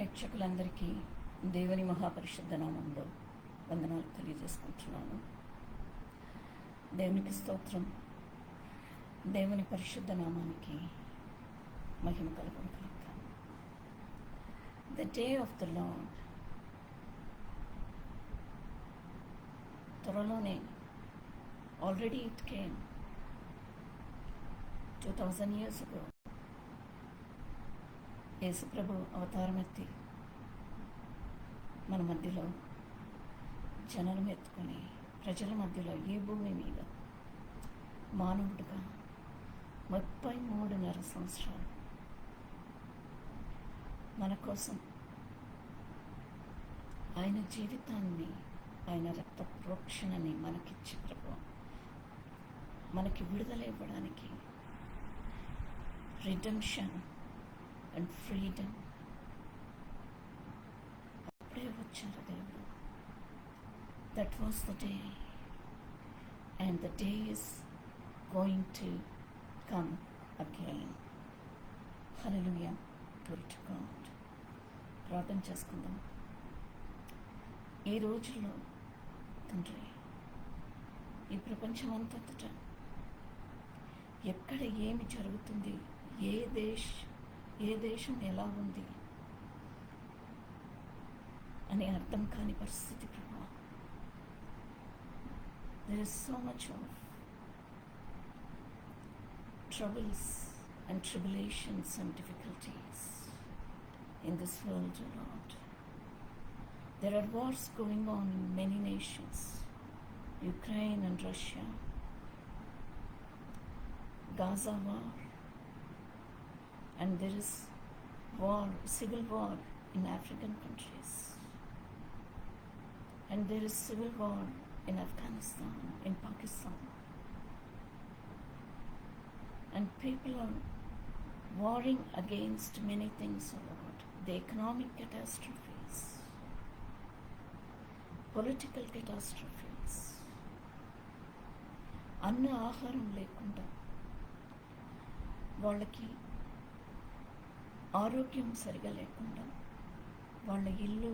ప్రేక్షకులందరికీ దేవుని మహాపరిశుద్ధ నామంలో వందనాలు తెలియజేసుకుంటున్నాను. దేవునికి స్తోత్రం. దేవుని పరిశుద్ధ నామానికి మహిమ కలుగును గాక. The day of the Lord త్వరలోనే, already it came 2000 years ago. యేసుప్రభు అవతారమెత్తి మన మధ్యలో జనం ఎత్తుకొని ప్రజల మధ్యలో ఈ భూమి మీద మానవుడిగా 33.5 సంవత్సరాలు మన కోసం ఆయన జీవితాన్ని, ఆయన రక్త ప్రోక్షణని మనకిచ్చి ప్రభు మనకి విడుదల ఇవ్వడానికి, రిడెంప్షన్ అండ్ ఫ్రీడమ్ అప్పుడే వచ్చారు దేవుడు. That was the day, and the day is going to come again. Hallelujah, glory to God. ప్రార్థన చేసుకుందాం. ఈ రోజుల్లో తండ్రి, ఈ ప్రపంచం అంతటా ఎక్కడ ఏమి జరుగుతుంది, ఏ దేశం ఎలా ఉంది అని అర్థం కాని పరిస్థితి ప్రభా. There is so much of troubles and tribulations and difficulties in this world, O Lord. There are wars going on in many nations, Ukraine and Russia, Gaza war, and there is war, civil war in African countries, and there is civil war in Afghanistan, in Pakistan, and people are warring against many things, O Lord. The economic catastrophes, political catastrophes, అన్న ఆహారం లేకుండా, వాళ్ళకి ఆరోగ్యం సరిగా లేకుండా, వాళ్ళ ఇల్లు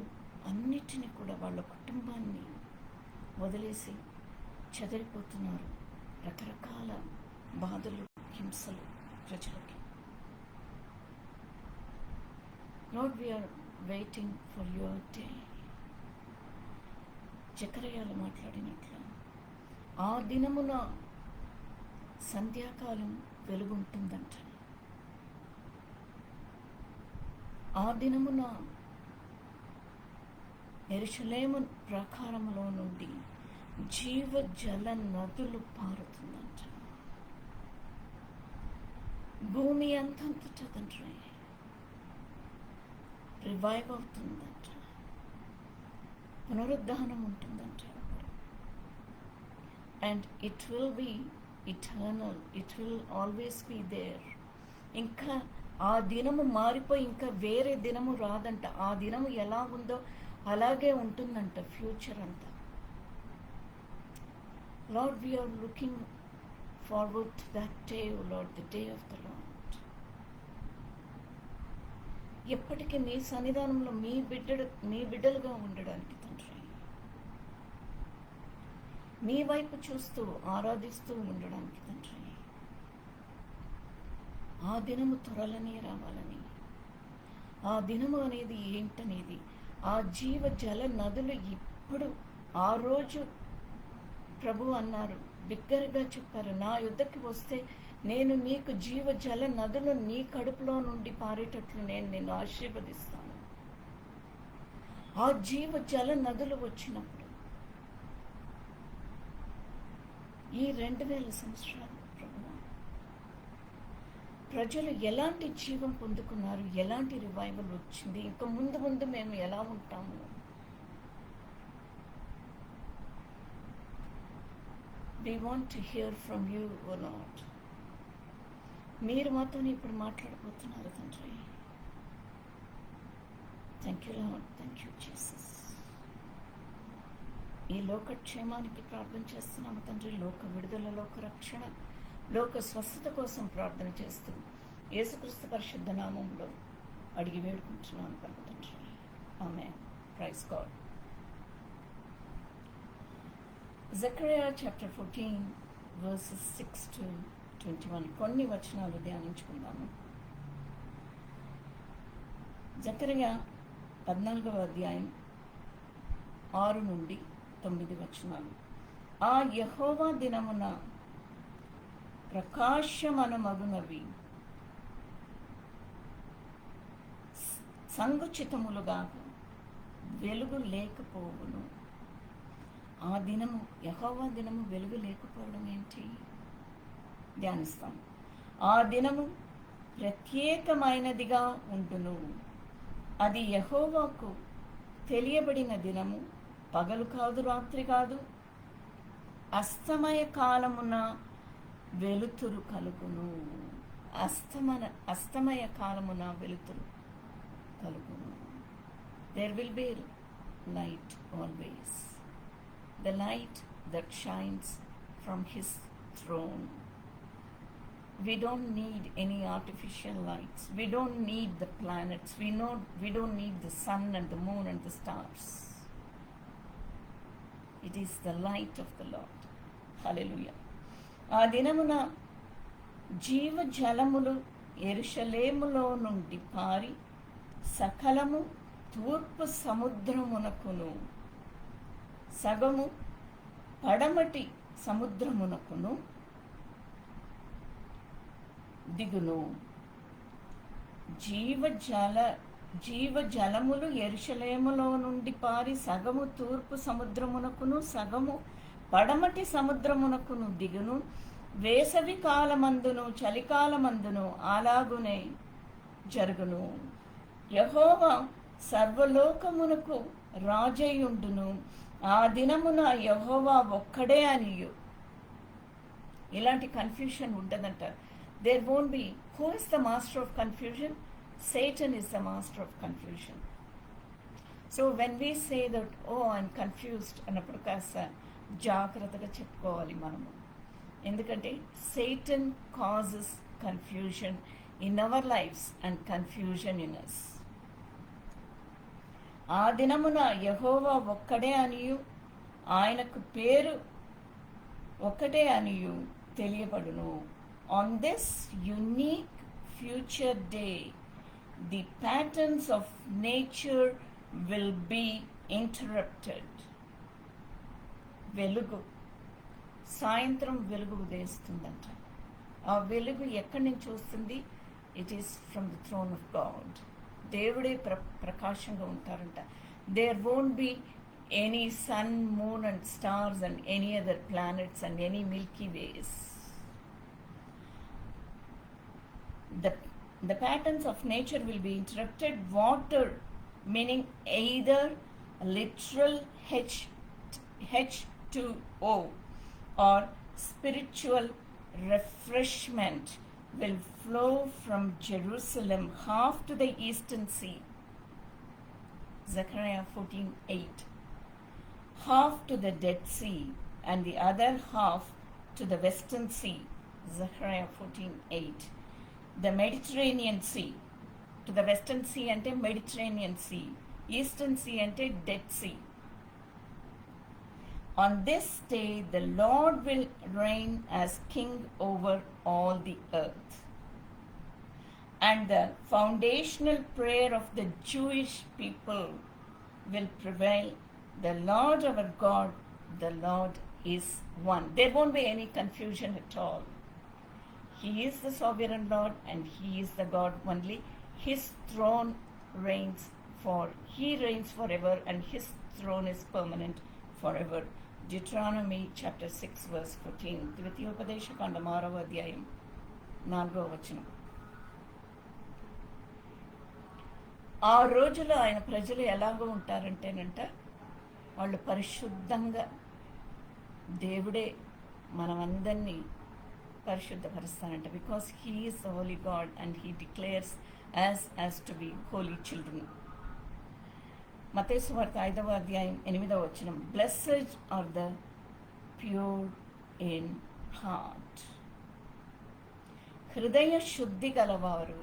అన్నిటినీ కూడా, వాళ్ళ కుటుంబాన్ని వదిలేసి చెదిరిపోతున్నారు. రకరకాల బాధలు, హింసలు ప్రజలకి. Lord, we are waiting for your day. జకర్యాలు మాట్లాడినట్లు, ఆ దినమున సంధ్యాకాలం వెలుగుంటుందంట. ఆ దినమున యెరూషలేము ప్రాకారములో నుండి జీవ జల నదులు పారుతుందంట. భూమి అంతంతటా తండ్రి రివైవ్ అవుతుందంట. పునరుద్ధానం ఉంటుందంట. And it will be eternal, it will always be there. ఇంకా ఆ దినము మారిపోయి ఇంకా వేరే దినము రాదంట. ఆ దినము ఎలా ఉందో అలాగే ఉంటుందంట ఫ్యూచర్ అంతా. Lord, we are looking forward to that day, oh Lord, the day of the Lord. ఎప్పటికీ మీ సన్నిధానంలో మీ బిడ్డలుగా ఉండడానికి తండ్రి, మీ వైపు చూస్తూ ఆరాధిస్తూ ఉండడానికి తండ్రి, ఆ దినము త్వరలోనే రావాలని, ఆ దినము అనేది ఏంటనేది, ఆ జీవ జల నదులు ఇప్పుడు, ఆ రోజు ప్రభు అన్నారు, బిగ్గరగా చెప్పారు, నా యుద్ధకి వస్తే నేను నీకు జీవ జల నదులు నీ కడుపులో నుండి పారేటట్లు నేను నిన్ను ఆశీర్వదిస్తాను. ఆ జీవ జల నదులు వచ్చినప్పుడు ఈ 2000 సంవత్సరాలు ప్రజలు ఎలాంటి జీవం పొందుకున్నారు, ఎలాంటి రివైవల్ వచ్చింది, ఇంకా ముందు ముందు మేము ఎలా ఉంటాము. We want to hear from you, O Lord. మీరు మాతో ఇప్పుడు మాట్లాడబోతున్నారు తండ్రి. Thank you Lord, thank you Jesus. ఈ లోకక్షేమానికి ప్రార్థన చేస్తున్నాము తండ్రి. లోక విడుదల, లోక రక్షణ, లోక స్వస్థత కోసం ప్రార్థన చేస్తూ యేసుక్రీస్తు పరిశుద్ధ నామంలో అడిగి వేడుకుంటున్నాను తండ్రి. Amen. Praise God. Zechariah chapter 14 verses 6 to 21 కొన్ని వచనాలు ధ్యానించుకుందాము. జకరియా 14వ అధ్యాయం 6 నుండి 9 వచనాలు. ఆ యెహోవా దినమున ప్రకాశమనమగునవి సంగుచితములుగా వెలుగు లేకపోవును. ఆ దినము, యెహోవా దినము వెలుగు లేకపోవడం ఏంటి? ధ్యానిస్తాం. ఆ దినము ప్రత్యేకమైనదిగా ఉండును. అది యెహోవాకు తెలియబడిన దినము, పగలు కాదు, రాత్రి కాదు. అస్తమయ కాలమున వెలుతురు కలుగును. అస్తమయ కాలమున వెలుతురు కలుగును. There will be light always. The light that shines from his throne. We don't need any artificial lights. We don't need the planets. We don't need the sun and the moon and the stars. It is the light of the Lord. Hallelujah. ఆ దినమున జీవ జలములు యెరూషలేములో నుండి పారి సకలము తూర్పు సముద్రమునకును సగము పడమటి సముద్రమునకును దిగును. జీవజలములు యెరూషలేములో నుండి పారి సగము తూర్పు సముద్రమునకును సగము పడమటి సముద్రమునకును దిగును. వేసవి కాలమందును చలికాలమందును అలాగునే జరుగును. యెహోవా సర్వలోకమునకు రాజయుండును. ఆ దినమున యెహోవా ఒక్కడే అనియు. ఇలాంటి కన్ఫ్యూషన్ ఉండదంట. There won't be. Who is the master of confusion? Satan is the master of confusion. So when we say that, oh, I'm confused, అన్నప్పుడు కాస్త జాగ్రత్తగా చెప్పుకోవాలి మనము. ఎందుకంటే Satan causes confusion in our lives and confusion in us. ఆ దినమున యెహోవా ఒక్కడే అనియు, ఆయనకు పేరు ఒక్కటే అనియు తెలియబడును. On this unique future day, the patterns of nature will be interrupted. వెలుగు, సాయంత్రం వెలుగు ఉదయిస్తుందంట. ఆ వెలుగు ఎక్కడి నుంచి వస్తుంది? It is from the throne of God. దేవుడే ప్రకాశంగా ఉంటారంట. There won't be any sun, moon and stars and any other planets and any milky ways. The patterns of nature will be interrupted. Water, meaning either literal H2O or spiritual refreshment, will flow from Jerusalem half to the eastern sea. Zechariah 14:8. Half to the Dead Sea and the other half to the western sea. Zechariah 14:8. The Mediterranean Sea. To the western sea ante Mediterranean Sea. Eastern sea ante Dead Sea. On this day the Lord will reign as king over all the earth. And the foundational prayer of the Jewish people will prevail. The Lord our God, the Lord is one. There won't be any confusion at all. He is the sovereign Lord and he is the God only. His throne reigns he reigns forever and his throne is permanent forever. Deuteronomy chapter 6 verse 14. ద్వితీయోపదేశకాండం 6వ అధ్యాయం 4వ వచనం. ఆ రోజులో ఆయన ప్రజలు ఎలాగో ఉంటారంటేనంట, వాళ్ళు పరిశుద్ధంగా, దేవుడే మనమందరినీ పరిశుద్ధపరుస్తానంట. Because he is the holy God and he declares as to be holy children. మత్తయి సువార్త 5వ అధ్యాయం 8వ వచనం. Blessed are the pure in heart. హృదయ శుద్ధి గలవారు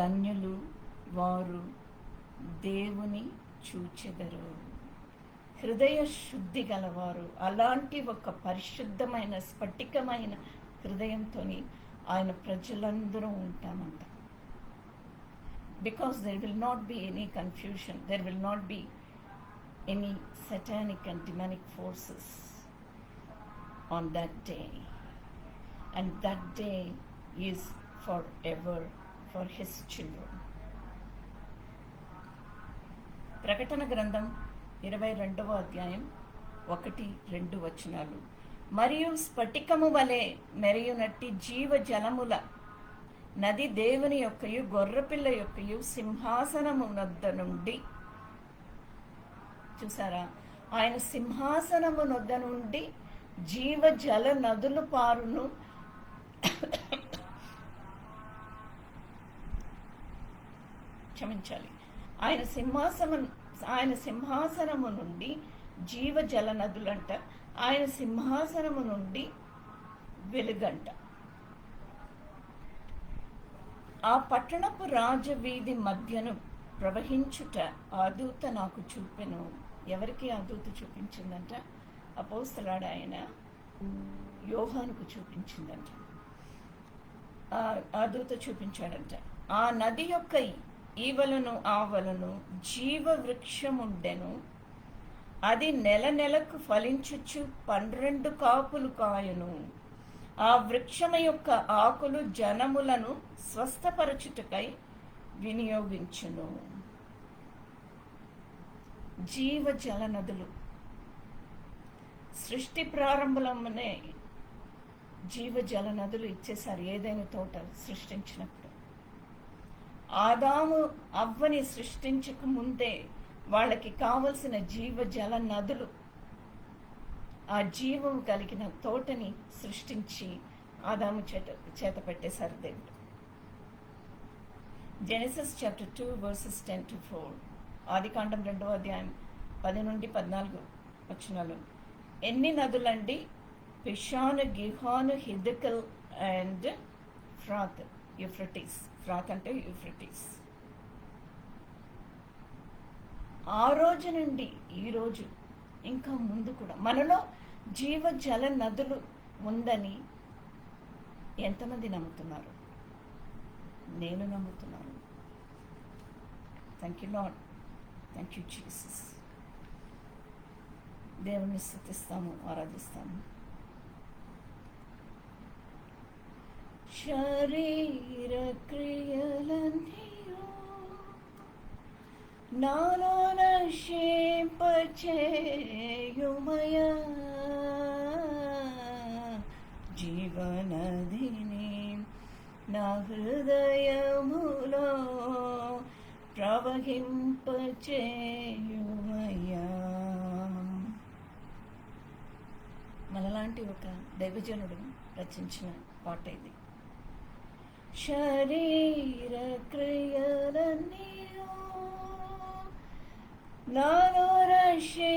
ధన్యులు వారు దేవుని చూచెదరు. హృదయ శుద్ధి గలవారు, అలాంటి ఒక పరిశుద్ధమైన స్ఫటికమైన హృదయంతో ఆయన ప్రజలందరూ ఉంటామంట. Because there will not be any confusion, there will not be any satanic and demonic forces on that day, and that day is forever for his children. ప్రకటన గ్రంథం 22వ అధ్యాయం 1-2 వచనాలు. మరియు స్ఫటికము వలె మెరియునట్టి జీవ జలముల నది దేవుని యొక్కయు గొర్రెపిల్ల యొక్కయు సింహాసనము నొద్ద నుండి, చూసారా, ఆయన సింహాసనము నొద్ద నుండి జీవ జల నదులు పారును. క్షమించాలి, ఆయన సింహాసనము నుండి జీవ జల నదులంట, ఆయన సింహాసనము నుండి వెలుగంట. ఆ పట్టణపు రాజవీధి మధ్యను ప్రవహించుట ఆ దూత నాకు చూపెను. ఎవరికి ఆ దూత చూపించిందంట? అపోస్తలుడు ఆయన యోహానుకు చూపించిందంట. ఆ దూత చూపించాడంట. ఆ నది యొక్క ఈవలను ఆవలను జీవ వృక్షముండెను. అది నెలకు ఫలించుచు 12 కాపులు కాయను. ఆ వృక్షము యొక్క ఆకులు జనములను స్వస్థపరచుటకై వినియోగించును. జీవ జల నదులు సృష్టి ప్రారంభంలోనే జీవ జల నదులు ఇచ్చేసారు. ఏదైనా తోట సృష్టించినప్పుడు ఆదాము అవ్వని సృష్టించక ముందే వాళ్ళకి కావలసిన జీవ జల నదులు, ఆ జీవం కలిగిన తోటని సృష్టించి ఆదాము చేత పెట్టేశారు దేవుడు. జెనసిస్ చాప్టర్ 2 verses 10-4, ఆదికాండం 2వ అధ్యాయం 10-14 వచనాలు. ఎన్ని నదులండి? పిషాను, గిహాను, హిద్దకల్ అండ్ ఫ్రాత్, యూఫ్రటీస్. ఫ్రాత్ అంటే యూఫ్రటీస్. ఆ రోజు నుండి ఈ రోజు ఇంకా ముందు కూడా మనలో జీవ జల నదులు ఉందని ఎంతమంది నమ్ముతున్నారు? నేను నమ్ముతున్నాను. Thank you Lord, thank you Jesus. దేవుని స్తుతిస్తాము, ఆరాధిస్తాము. శరీర క్రియలన్నీయు నాలో నశింపచేయుమయా, జీవనదిని నా హృదయములో ప్రవహింపచేయుమయా. మనలాంటి ఒక దైవజనుడు రచించిన పాట ఇది. శరీర క్రియలన్నీయు నాలో నశింపచేయుమయా.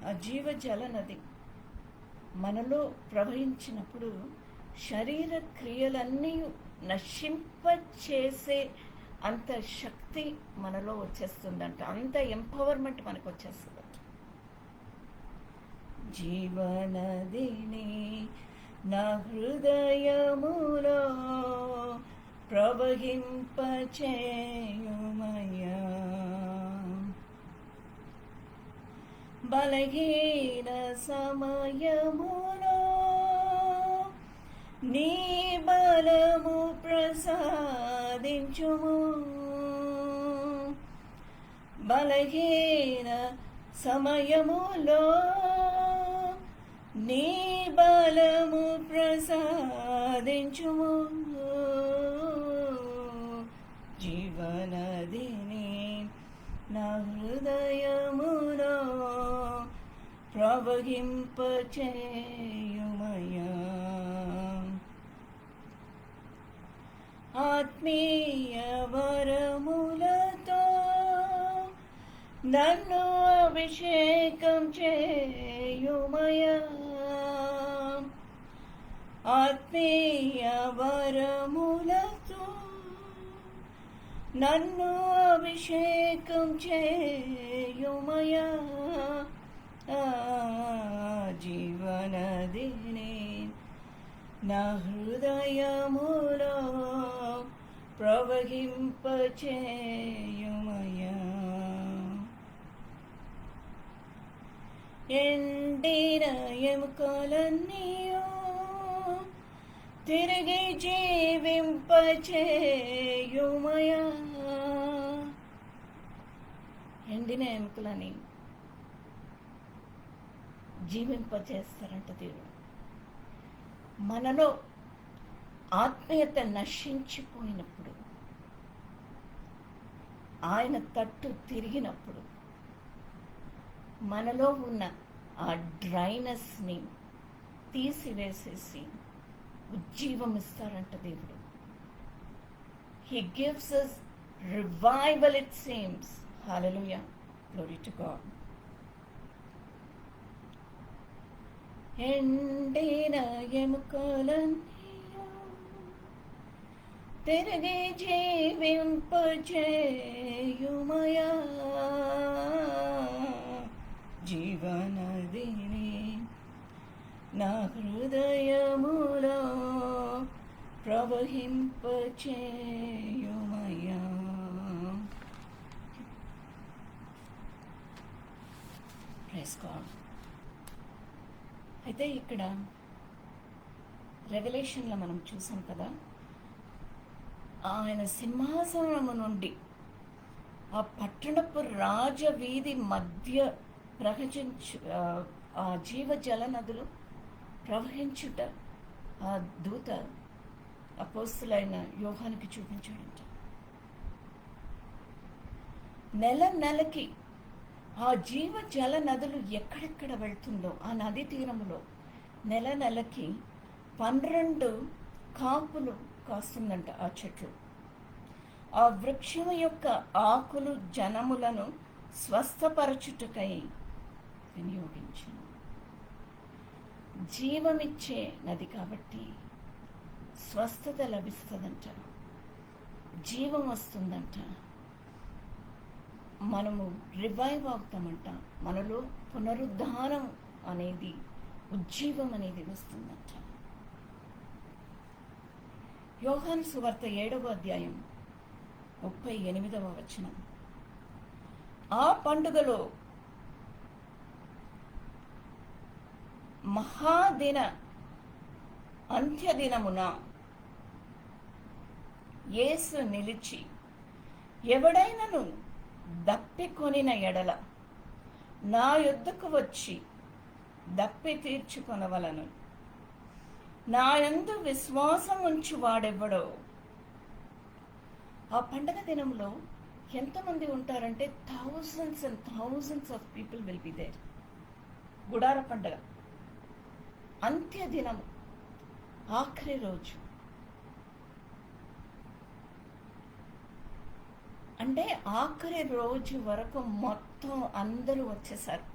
ఆ జీవ జల నది మనలో ప్రవహించినప్పుడు శరీర క్రియలన్నీ నశింపచేసే అంత శక్తి మనలో వచ్చేస్తుందంట. అంత ఎంపవర్మెంట్ మనకు వచ్చేస్తుందంట. జీవనదిని నా హృదయములో ప్రవహింపచేయుమయా. బలహీన సమయములో నీ బలము ప్రసాదించుము. బలహీన సమయములో నీ బలము ప్రసాదించుము. జీవనదిని నా హృదయములో ప్రవహింపచేయుమయా. ఆత్మీయ వరములతో నన్ను అభిషేకం చేయుమయా. ఆత్మీయ వరములతో నన్ను అభిషేకం చేయుమయా. జీవనదిని నా హృదయములో ప్రవహింపచేయుమయా. ఎండిన ఎముకలన్నీయో తిరిగి జీవింపచేయుమయా. ఎండిన ఎముకలని జీవింపచేస్తారంట దేవుడు. మనలో ఆత్మీయత నశించిపోయినప్పుడు, ఆయన తట్టు తిరిగినప్పుడు మనలో ఉన్న ఆ డ్రైనెస్ని తీసివేసేసి ఉజ్జీవం ఇస్తారంట దేవుడు. He gives us revival, it seems. Hallelujah. Glory to God. ఎండిన ఎముకలన్నీయో తిరిగి జీవింపచేయుమయా. జీవనదిని నా హృదయములో ప్రవహింపచేయుమయా. Praise God. అయితే ఇక్కడ రెవల్యూషన్లో మనం చూసాం కదా, ఆయన సింహాసనము నుండి ఆ పట్టణపు రాజవీధి మధ్య ప్రవహించు ఆ జీవజల నదులు ప్రవహించుట ఆ దూత అపోస్తులైన యోహానికి చూపించాడంట. నెలకి ఆ జీవజల నదులు ఎక్కడెక్కడ వెళ్తుందో ఆ నది తీరములో నెలకి 12 కాపులు కాస్తుందంట ఆ చెట్లు. ఆ వృక్షం యొక్క ఆకులు జనములను స్వస్థపరచుటకై వినియోగించును. జీవమిచ్చే నది కాబట్టి స్వస్థత లభిస్తుందంట, జీవం వస్తుందంట, మనము రివైవ్ అవుతామంట, మనలో పునరుద్ధానం అనేది, ఉజ్జీవం అనేది వస్తుందంట. యోహాను సువార్త 7వ అధ్యాయం 38వ వచనం. ఆ పండుగలో మహాదిన అంత్యదినమున యేసు నిలిచి, ఎవడైనను దప్పికొనిన ఎడల నా యొద్దకు వచ్చి దప్పి తీర్చుకొనవలను. నా యందు విశ్వాసం ఉంచు వాడెవ్వడో. ఆ పండగ దినంలో ఎంతమంది ఉంటారంటే thousands and thousands of people will be there. గుడార పండగ అంత్య దినము, ఆఖరి రోజు. అంటే ఆఖరి రోజు వరకు మొత్తం అందరూ వచ్చేసారు.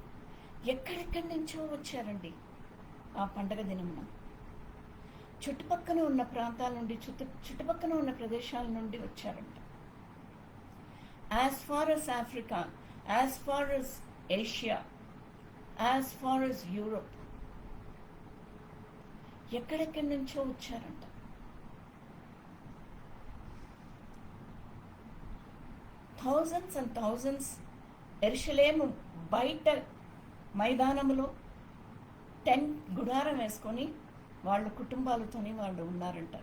ఎక్కడెక్కడి నుంచో వచ్చారండి ఆ పండగ దినమున. చుట్టుపక్కన ఉన్న ప్రాంతాల నుండి, చుట్టుపక్కన ఉన్న ప్రదేశాల నుండి వచ్చారంట. As far as Africa, as far as Asia, as far as Europe, ఎక్కడెక్కడి నుంచో వచ్చారంట. థౌజండ్స్ అండ్ థౌజండ్స్ యెరూషలేము బయట మైదానములో టెంట్ గుడారం వేసుకొని వాళ్ళ కుటుంబాలతోని వాళ్ళు ఉన్నారంట.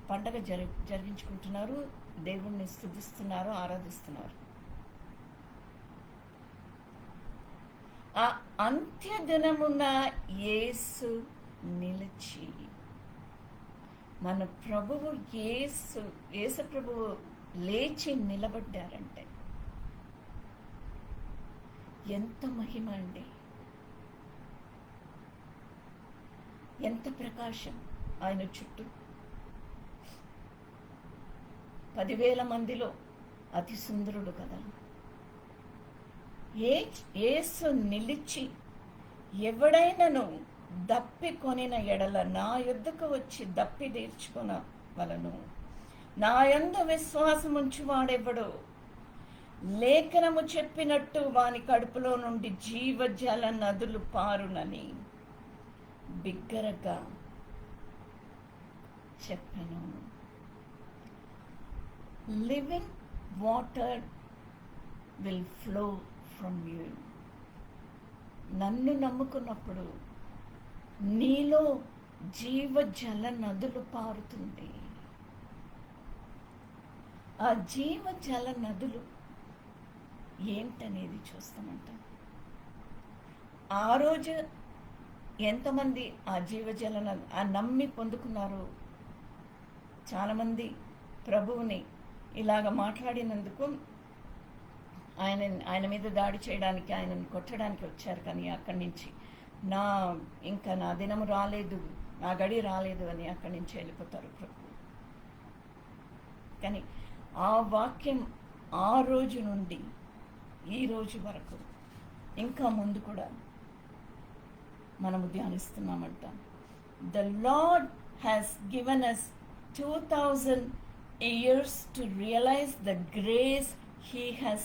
పండగ జరిగించుకుంటున్నారు, దేవుణ్ణి స్తుతిస్తున్నారు, ఆరాధిస్తున్నారు. ఆ అంత్య దినమున యేసు నిలిచి, మన ప్రభువు యేసు ప్రభువు లేచి నిలబడ్డారంటే ఎంత మహిమ అండి, ఎంత ప్రకాశం ఆయన చుట్టూ. 10,000 మందిలో అతి సుందరుడు కదా. యేసు నిలిచి, ఎవడైనను దప్పికొనిన ఎడల నా యొద్దకు వచ్చి దప్పి తీర్చుకున్న వలను. నా యందు విశ్వాసముంచు వాడెవడు, లేఖనము చెప్పినట్టు వాని కడుపులో నుండి జీవజల నదులు పారునని బిగ్గరగా చెప్పాను. Living water will flow from you. నన్ను నమ్ముకున్నప్పుడు నీలో జీవజల నదులు పారుతుంది. ఆ జీవజల నదులు ఏంటనేది చూస్తామంట. ఆ రోజు ఎంతమంది ఆ జీవజల ఆ నమ్మి పొందుకున్నారు? చాలామంది ప్రభువుని ఇలాగ మాట్లాడినందుకు ఆయన మీద దాడి చేయడానికి, ఆయనను కొట్టడానికి వచ్చారు. కానీ అక్కడి నుంచి ఇంకా నా దినము రాలేదు, నా గడి రాలేదు అని అక్కడి నుంచి వెళ్ళిపోతారు ప్రభు. కానీ ఆ వాక్యం ఆ రోజు నుండి ఈ రోజు వరకు ఇంకా ముందు కూడా మనము ధ్యానిస్తున్నామంట. The Lord has given us 2000 years to realize the grace he has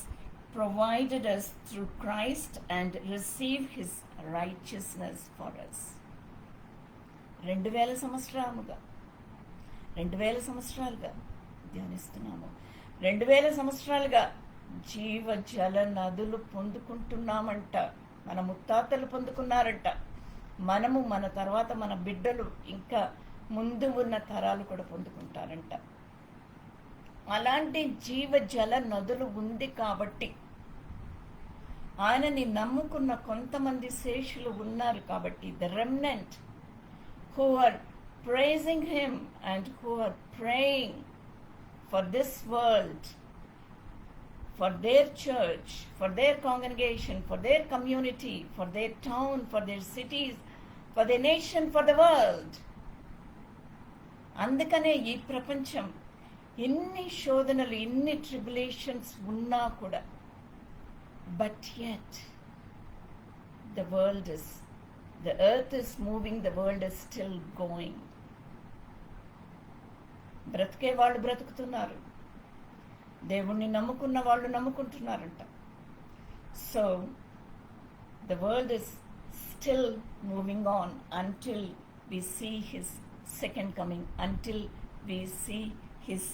provided us through Christ and receive his righteousness for us. 2000 సంవత్సరాలుగా ధ్యానిస్తున్నాము. 2000 సంవత్సరాలుగా జీవజల నదులు పొందుకుంటున్నామంట. మన ముత్తాతలు పొందుకున్నారంట. మనము, మన తర్వాత మన బిడ్డలు, ఇంకా ముందు ఉన్న తరాలు కూడా పొందుకుంటారంట. అలాంటి జీవజల నదులు ఉంది కాబట్టి, ఆయనని నమ్ముకున్న కొంతమంది శేషులు ఉన్నారు కాబట్టి, the remnant who are praising him and who are praying for this world, for their church, for their congregation, for their community, for their town, for their cities, for their nation, for the world. అందుకనే ఈ ప్రపంచం ఎన్ని శోధనలు, ఎన్ని tribulations ఉన్నా కూడా, but yet the earth is moving, the world is still going. బ్రతికే వాళ్ళు బ్రతుకుతున్నారు, దేవుణ్ణి నమ్ముకున్న వాళ్ళు నమ్ముకుంటున్నారంట. So the world is still moving on until we see his second coming, until we see his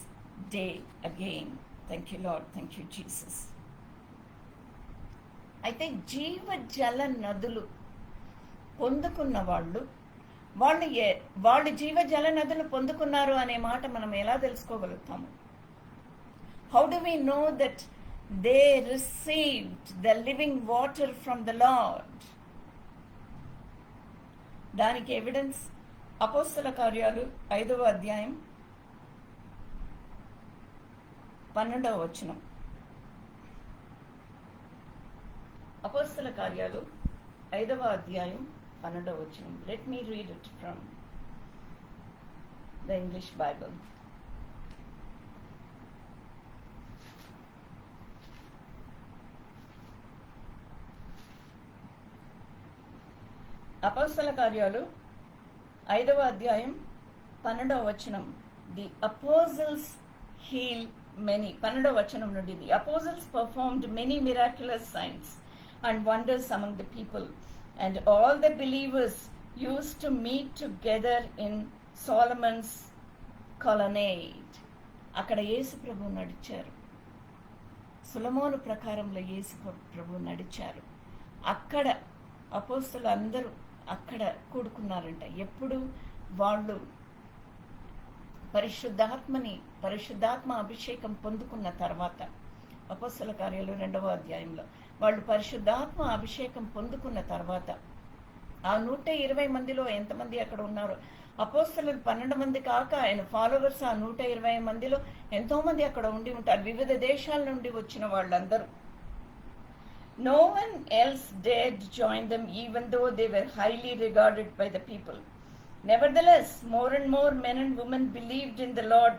day again. Thank you, Lord. Thank you, Jesus. అయితే జీవజల నదులు పొందుకున్న వాళ్ళు జీవజల నదులు పొందుకున్నారు అనే మాట మనం ఎలా తెలుసుకోగలుగుతాము? How do we know that they received the living water from the Lord? దానికి ఎవిడెన్స్ అపోస్తల కార్యాలు 5వ అధ్యాయం 12వ వచనం. అపోస్తల కార్యాలు 5వ అధ్యాయం 12వ వచనం. Let me read it from the English Bible. అపోస్తల కార్యాలు 5వ అధ్యాయం 12వ వచనం. The apostles heal many. 12వ వచనం నుండి, the apostles performed many miraculous signs and wonders among the people and all the believers used to meet together in Solomon's colonnade. అక్కడ యేసు ప్రభు నడిచారు. సొలొమోను ప్రకారంలో యేసు ప్రభు నడిచారు. అక్కడ అపోస్తలు అందరూ అక్కడ కూడుకున్నారంట. ఎప్పుడు? వాళ్ళు పరిశుద్ధాత్మ అభిషేకం పొందుకున్న తర్వాత. అపోస్తల కార్యాలు 2వ అధ్యాయంలో వాళ్ళు పరిశుద్ధాత్మ అభిషేకం పొందుకున్న తర్వాత ఆ 120 మందిలో ఎంతమంది అక్కడ ఉన్నారు? అపోస్తలులు 12 మంది కాక ఆయన ఫాలోవర్స్ ఆ 120 మందిలో ఎంతో మంది అక్కడ ఉండి ఉంటారు. వివిధ దేశాల నుండి వచ్చిన వాళ్ళందరూ. No one else dared join them, even though they were highly regarded by the people. Nevertheless, more and more men and women believed in the Lord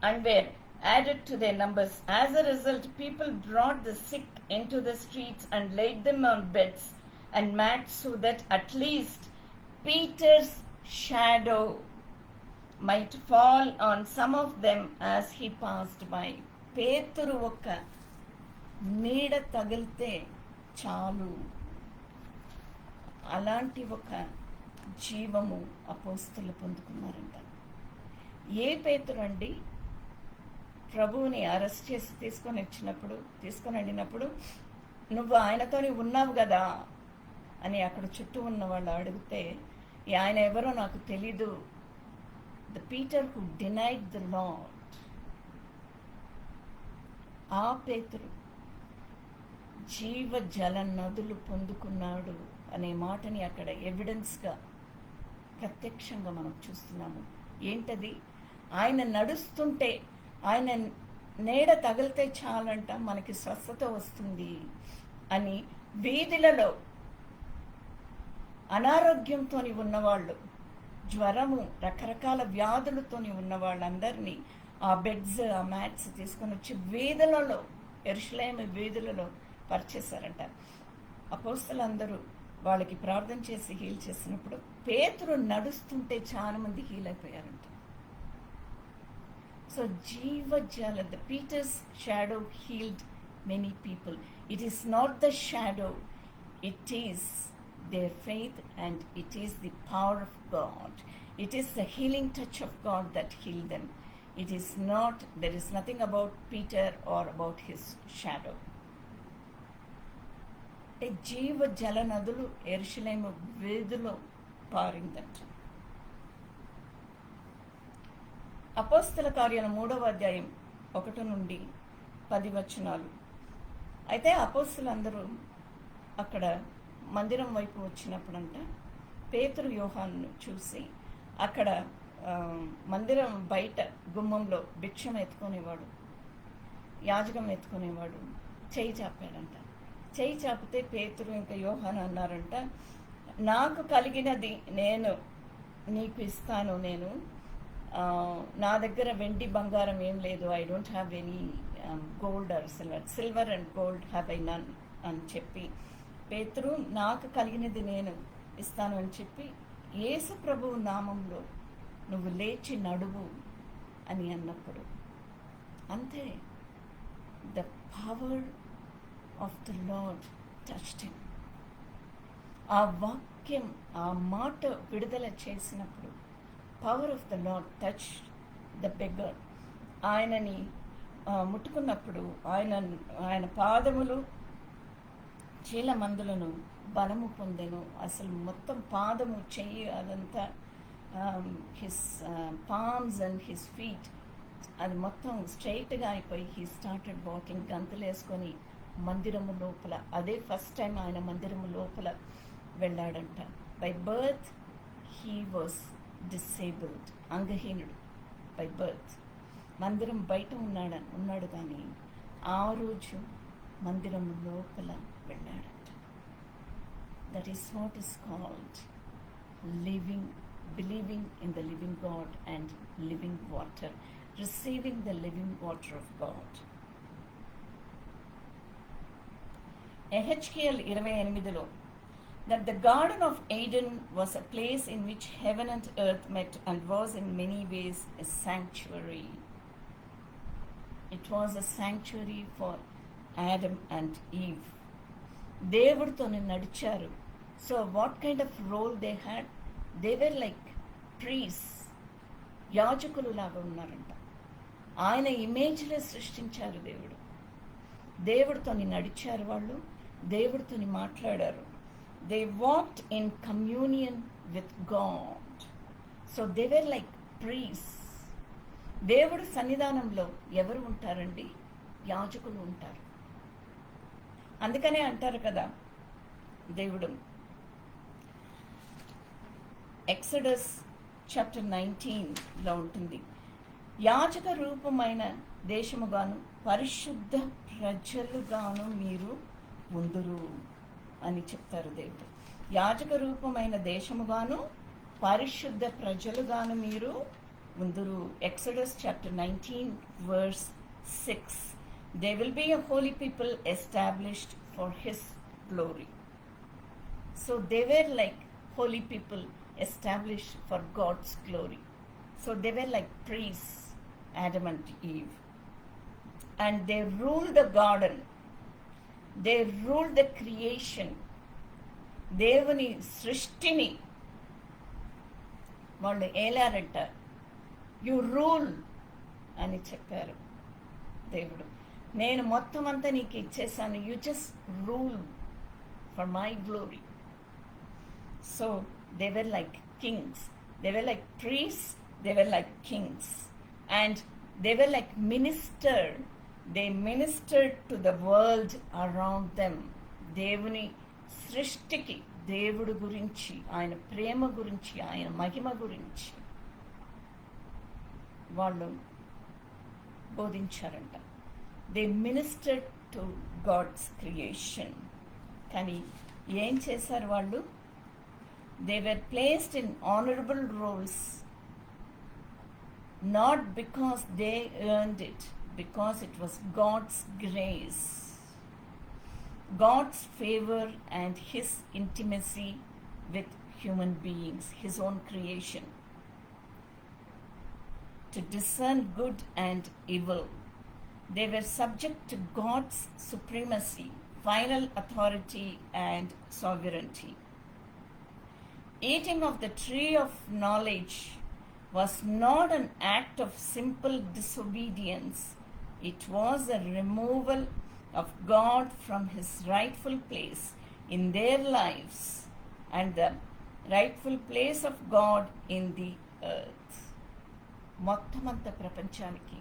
and were added to their numbers. As a result, people brought the sick into the streets and laid them on beds and mats so that at least Peter's shadow might fall on some of them as he passed by. పేతురు ఒక నీడ తగిలితే చాలు, అలాంటి ఒక జీవము అపోస్తలు పొందుకున్నారంట. ఏ పేతురు అండి? ప్రభువుని అరెస్ట్ చేసి తీసుకొని వెళ్ళినప్పుడు నువ్వు ఆయనతోని ఉన్నావు కదా అని అక్కడ చుట్టూ ఉన్న వాళ్ళు అడిగితే, ఆయన ఎవరో నాకు తెలీదు. The Peter who denied the Lord. ఆ పేతురు జీవ జల నదులు పొందుకున్నాడు అనే మాటని అక్కడ ఎవిడెన్స్గా ప్రత్యక్షంగా మనం చూస్తున్నాము. ఏంటది? ఆయన నడుస్తుంటే, ఆయన నీడ తగిలితే చాలంట మనకి స్వస్థత వస్తుంది అని వీధులలో అనారోగ్యంతో ఉన్నవాళ్ళు, జ్వరము, రకరకాల వ్యాధులతో ఉన్న వాళ్ళందరినీ ఆ బెడ్స్, ఆ మ్యాట్స్ తీసుకొని వచ్చి వీధులలో, యెరూషలేము వీధులలో పరిచేశారంట. అపోస్తలులందరూ వాళ్ళకి ప్రార్థన చేసి హీల్ చేసినప్పుడు పేతురు నడుస్తుంటే చాలా మంది హీల్ అయిపోయారంట. సో జీవజల, the Peter's shadow healed many people. It is not the shadow, it is their faith and it is the power of God. It is the healing touch of God that healed them. It is not, there is nothing about Peter or about his shadow. జీవ జల నదులు యెరూషలేము వీధులో పారిందంట. అపోస్తల కార్యాల 3వ అధ్యాయం 1 నుండి 10 వచనాలు. అయితే అపోస్తలులందరూ అక్కడ మందిరం వైపు వచ్చినప్పుడంట పేతురు యోహాను చూసి అక్కడ మందిరం బయట గుమ్మంలో భిక్షం ఎత్తుకునేవాడు, యాజకం ఎత్తుకునేవాడు చేయి చాపాడంట. చేయి చాపితే పేతురు ఇంకా యోహాను అన్నారంట, నాకు కలిగినది నేను నీకు ఇస్తాను, నేను నా దగ్గర వెండి బంగారం ఏం లేదు, I don't have any gold or silver and gold have I none అని చెప్పి, పేతురు నాకు కలిగినది నేను ఇస్తాను అని చెప్పి, యేసు ప్రభువు నామంలో నువ్వు లేచి నడువు అని అన్నప్పుడు అంతే, the power of the lord touched him. ఆ వాక్యం, ఆ మాట విడుదల చేసినప్పుడు power of the lord touch the beggar. ఆయనని ముట్టుకున్నప్పుడు ఆయన పాదములు చీలమందులను బలము పొందెను. అసలు మొత్తం పాదము, చెయ్యి, అదంతా his palms and his feet అది మొత్తం స్ట్రైట్గా అయిపోయి హీ స్టార్టెడ్ వాకింగ్. గంతులేసుకొని మందిరము లోపల, అదే ఫస్ట్ టైం ఆయన మందిరము లోపల వెళ్ళాడంట. By birth he was disabled, అంగహీనుడు బై బర్త్. మందిరం బయట ఉన్నాడు కానీ ఆ రోజు మందిరం లోపల వెళ్ళాడంట. That is what is called living, believing in the living God and living water, receiving the living water of God. ఎహెచ్కేఎల్ 28లో that the Garden of Eden was a place in which heaven and earth met and was in many ways a sanctuary. It was a sanctuary for Adam and Eve. దేవుడితోనే నడిచారు. So what kind of role they had? They were like trees, యాజకులు లాగా ఉన్నారంట. ఆయన ఇమేజ్లో సృష్టించారు దేవుడు. దేవుడితోని నడిచారు వాళ్ళు, దేవుడితోని మాట్లాడారు. They walked in communion with God. So they were like priests. దేవుడు సన్నిధానంలో ఎవరు ఉంటారండి? యాజకులు ఉంటారు. అందుకనే అంటారు కదా, దేవుడు ఎక్సడస్ చాప్టర్ 19లో ఉంటుంది, యాజక రూపమైన దేశముగాను పరిశుద్ధ ప్రజలుగాను మీరు ఉందురు అని చెప్తారు దేవుడు. యాజక రూపమైన దేశముగాను పరిశుద్ధ ప్రజలుగాను మీరు ఉందురు. Exodus chapter 19 verse 6. They will be a holy people established for his glory. So they were like holy people established for God's glory. So they were like priests, Adam and Eve. And they ruled the garden. They ruled the creation. దేవుని సృష్టిని వాళ్ళు ఏలారంట. You rule అని చెప్పారు దేవుడు. నేను మొత్తం అంతా నీకు ఇచ్చేసాను, you just rule for my glory. So they were like Kings, they were like priests, they were like Kings, and they were like minister. They ministered to the world around them. దేవుని సృష్టికి దేవుడు గురించి, ఆయన ప్రేమ గురించి, ఆయన మహిమ గురించి వాళ్ళు బోధించారంట. They ministered to God's creation. కానీ ఏం చేశారు వాళ్ళు? They were placed in honourable roles, not because they earned it, because it was God's grace, God's favor, and His intimacy with human beings, His own creation, to discern good and evil. They were subject to God's supremacy, final authority, and sovereignty. Eating of the tree of knowledge was not an act of simple disobedience. It was a removal of God from His rightful place in their lives and the rightful place of God in the earth. మొత్తమంత ప్రపంచానికి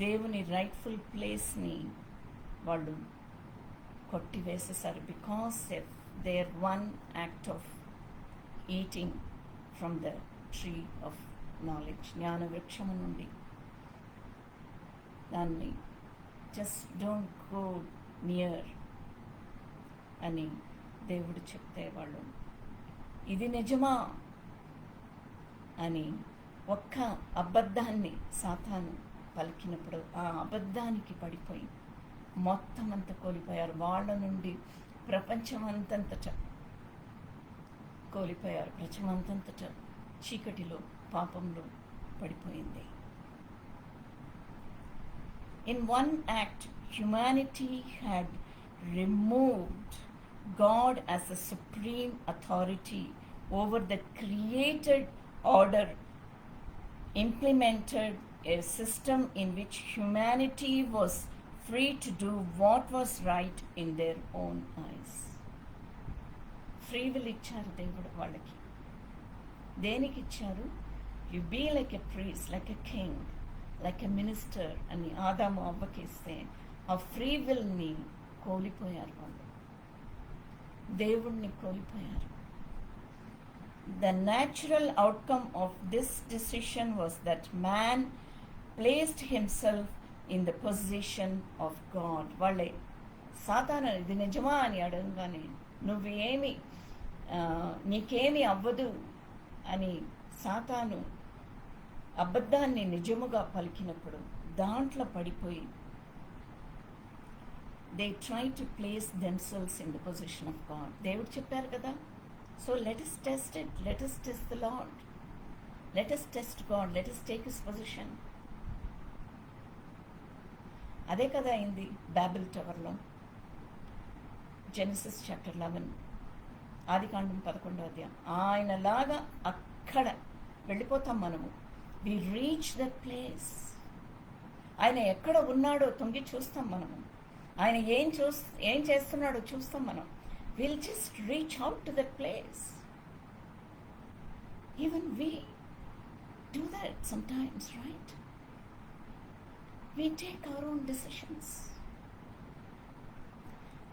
దేవుని rightful ప్లేస్ని వాళ్ళు కొట్టివేసేసారు. Because their one act of eating from the tree of knowledge, జ్ఞాన వృక్షము నుండి. దాన్ని జస్ట్ డోంట్ గో నియర్ అని దేవుడు చెప్తే వాళ్ళు ఇది నిజమా అని ఒక్క అబద్ధాన్ని సాతాను పలికినప్పుడు ఆ అబద్ధానికి పడిపోయి మొత్తం అంతా కోల్పోయారు. వాళ్ళ నుండి ప్రపంచమంతంతట కోల్పోయారు. ప్రపంచమంతంతట చీకటిలో, పాపంలో పడిపోయింది. In one act, humanity had removed God as the supreme authority over the created order, implemented a system in which humanity was free to do what was right in their own eyes. Free will ఇచ్చారు దేవుడు వాళ్ళకి. దేనికి ఇచ్చారు? You be like a priest, like a king, like a minister అని ఆదాము అవ్వకి ఇస్తే ఆ free విల్ని కోల్పోయారు వాళ్ళు, దేవుణ్ణి కోల్పోయారు. The natural outcome of this decision was that man placed himself in the position of God. వాళ్ళే సాతాను ఇది నిజమా అని అడగగానే నువ్వేమి నీకేమి అవ్వదు అని సాతాను అబద్ధాన్ని నిజముగా పలికినప్పుడు దాంట్లో పడిపోయి they try to place themselves in the position of God. దేవుడు చెప్పారు కదా, so let us test it, let us test the lord, let us test God, let us take his position. అదే కదా అయింది బాబెల్ టవర్లో. జెనసిస్ చాప్టర్ 11, ఆదికాండం 11వ అధ్యాయం. ఆయనలాగా అక్కడ వెళ్ళిపోతాం మనము. We reach that place. ఆయన ఎక్కడ ఉన్నాడో తొంగి చూస్తాం మనము. ఆయన ఏం చేస్తున్నాడో చూస్తాం మనం. Will just reach out to that place. Even we do that sometimes, right? We take our own decisions.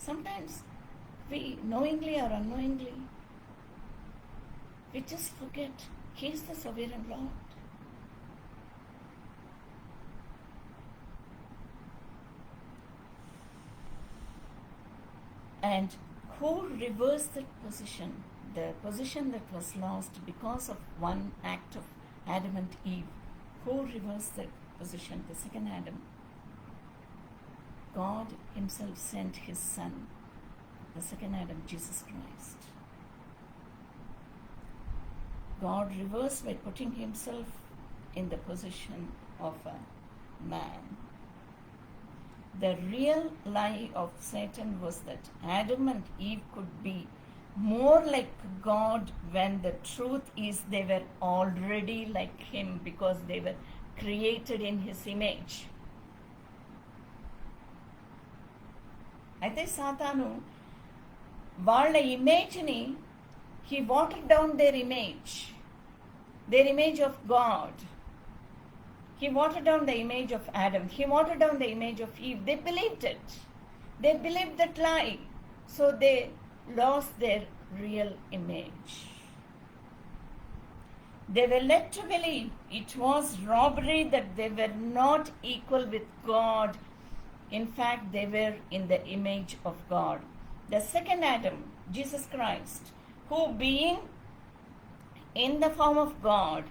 Sometimes we knowingly or unknowingly, we just forget He is the sovereign Lord. And who reversed that position? The position that was lost because of one act of Adam and Eve. Who reversed that position? The second Adam. God himself sent his son The second Adam, Jesus Christ. God reversed by putting himself in the position of a man. The real lie of Satan was that Adam and Eve could be more like God, when the truth is they were already like him because they were created in his image. అయితే సాతాను వాళ్ళ ఇమేజ్ని he watered down their image of God. He watered down the image of Adam. He watered down the image of Eve. They believed it. They believed that lie. So they lost their real image. They were led to believe it was robbery, that they were not equal with God. In fact, they were in the image of God. The second Adam, Jesus Christ, who being in the form of God,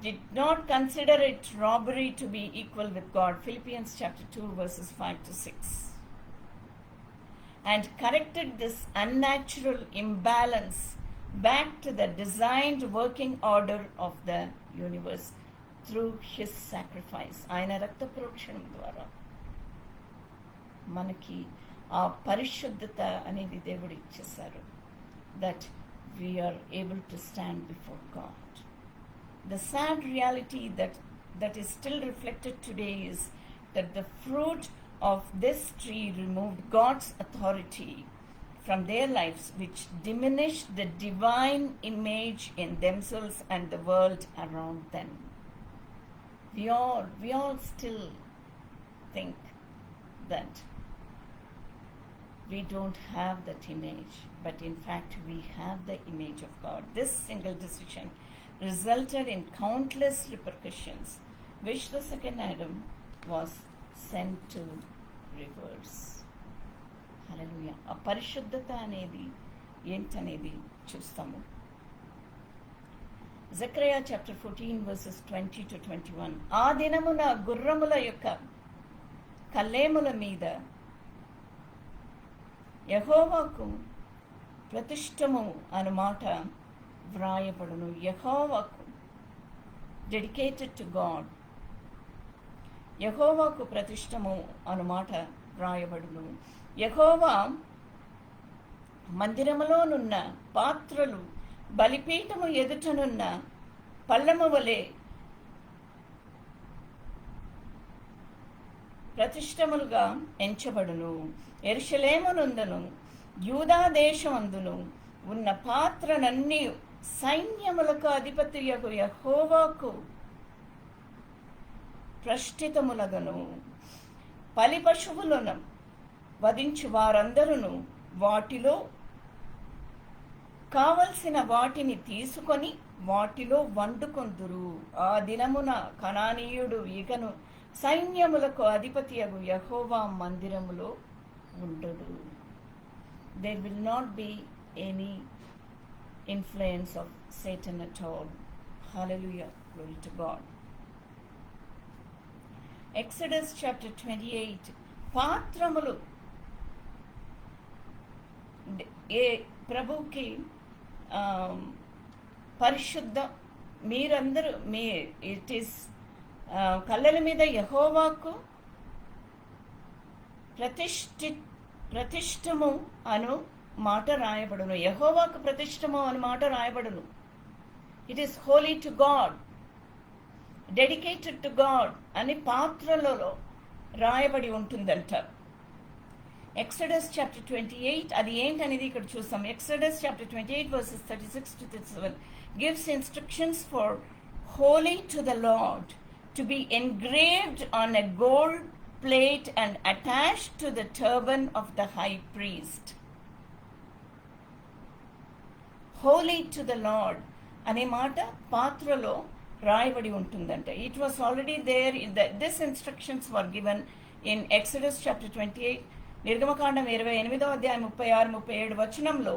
did not consider it robbery to be equal with God. Philippians chapter 2 verses 5 to 6. And corrected this unnatural imbalance back to the designed working order of the universe through his sacrifice. ఆయన రక్త ప్రోక్షణం ద్వారా మనకి ఆ పరిశుద్ధత అనేది దేవుడు ఇచ్చేశారు. That we are able to stand before God. The sad reality that is still reflected today is that the fruit of this tree removed God's authority from their lives, which diminished the divine image in themselves and the world around them. We all still think that we don't have that image, but in fact we have the image of God. This single decision resulted in countless repercussions, which the second Adam was sent to reverse. హల్లెలూయా. ఆ పరిశుద్ధత అనేది ఏంటనేది చూస్తాము. జకరియా chapter 14 verses 20 to 21. ఆ దినమున గుర్రముల యొక్క కల్లేముల మీద యెహోవాకు ప్రతిష్టము అను మాట వ్రాయబడును. యెహోవాకు, డెడికేటెడ్ టు గాడ్. యెహోవాకు ప్రతిష్టము అను మాట వ్రాయబడును. యెహోవా మందిరములోనున్న పాత్రలు బలిపీఠము ఎదుటనున్న పల్లము వలె ప్రతిష్టములుగా ఎంచబడును. యెరూషలేమునందును యూదా దేశమందును ఉన్న పాత్రలన్నీ సైన్యములకు అధిపతియగు యెహోవాకు ప్రష్ఠితములగను. బలి పశువులను వధించు వారందరూ వాటిలో కావలసిన వాటిని తీసుకొని వాటిలో వండుకొందురు. ఆ దినమున కనానీయుడు ఇకను సైన్యములకు అధిపతియగు యెహోవా మందిరములో ఉండడు. There will not be any influence of Satan at all. Hallelujah. Glory to God. Exodus chapter 28. పాత్రములు ఏ ప్రభుకి పరిశుద్ధ, మీరందరూ ఇట్ ఈస్ కళ్ళల మీద యెహోవాకు ప్రతిష్టము అను మాట రాయబడును. యెహోవాకు ప్రతిష్టము అను మాట రాయబడును. It is holy to God, dedicated to God అని పాత్రలలో రాయబడి ఉంటుందంట. ఎక్సడస్ చాప్టర్ 28 అది ఏంటనేది ఇక్కడ చూస్తాం. Exodus chapter 28 verses 36 to 37 gives instructions for holy to the Lord to be engraved on a gold plate and attached to the turban of the high priest. Holy to the Lord అనే మాట పాత్రలో రాయబడి ఉంటుందంట. It was already there in this instructions were given in Exodus chapter 28. నిర్గమకాండం 28వ అధ్యాయం 36-37 వచనంలో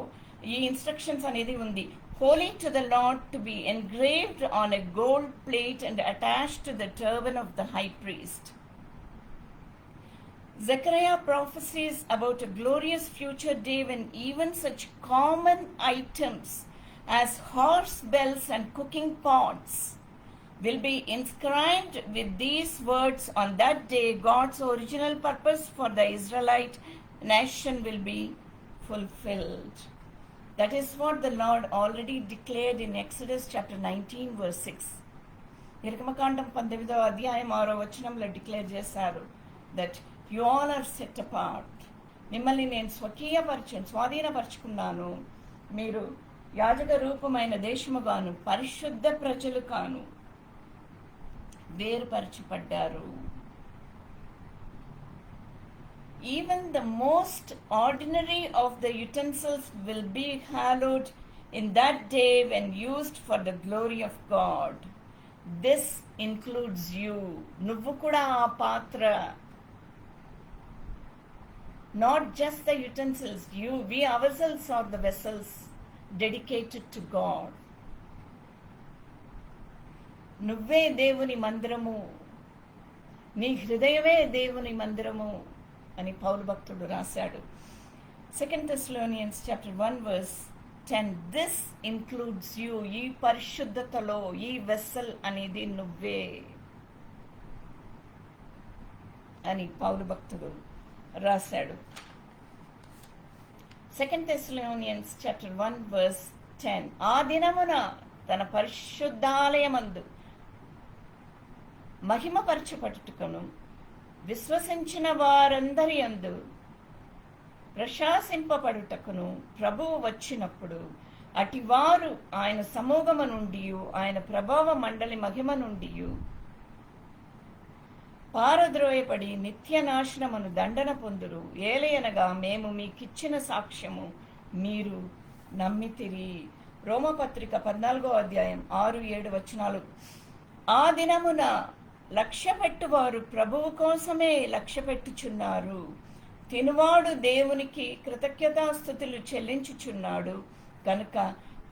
ఈ instructions అనేది ఉంది. Holy to the Lord to be engraved on a gold plate and attached to the turban of the high priest. Zechariah prophesies about a glorious future day when even such common items as horse bells and cooking pots will be inscribed with these words. On that day, God's original purpose for the Israelite nation will be fulfilled. That is what the Lord already declared in Exodus chapter 19 verse 6. నిర్గమకాండం 18వ అధ్యాయం 6వ వచనంలో declare చేశారు that you all are set apart. మిమ్మల్ని నేను స్వాధీనపరుచుకున్నాను, మీరు యాజక రూపమైన దేశముగాను పరిశుద్ధ ప్రజలు కాను వేరుపరచబడ్డారు. Even the most ordinary of the utensils will be hallowed in that day when used for the glory of God. This includes you. నువ్వు కూడా ఆ పాత్ర. Not just the utensils. We ourselves are the vessels dedicated to God. నువ్వే దేవుని మందిరము, నీ హృదయమే దేవుని మందిరము అని పౌలు భక్తుడు రాశాడు. 2 Thessalonians chapter 1 verse 10. This includes you. ఈ పరిశుద్ధతలో ఈ వెస్సల్ అనేది నువ్వే అని పౌలు భక్తుడు రాశాడు. 2 Thessalonians chapter 1 verse 10. ఆ దినమున తన పరిశుద్ధాలయమందు మహిమపరచబడుటకును విశ్వసించిన వారందరి యందు ప్రశంసింపబడుటకును ప్రభువు వచ్చినప్పుడు అటివారు ఆయన సమూహము నుండి ఆయన ప్రభావ మండలి మహిమ నుండి పారద్రోయపడి నిత్య నాశనమును దండన పొందురు. ఏలయనగా మేము మీకిచ్చిన సాక్ష్యము మీరు నమ్మితిరి. రోమపత్రిక 14వ అధ్యాయం 6-7 వచనాలు. ఆ దినమున లక్ష్యపెట్టువారు ప్రభువు కోసమే లక్ష్యపెట్టుచున్నారు. తినువాడు దేవునికి కృతజ్ఞతాస్తుతులు చెల్లించుచున్నాడు కనుక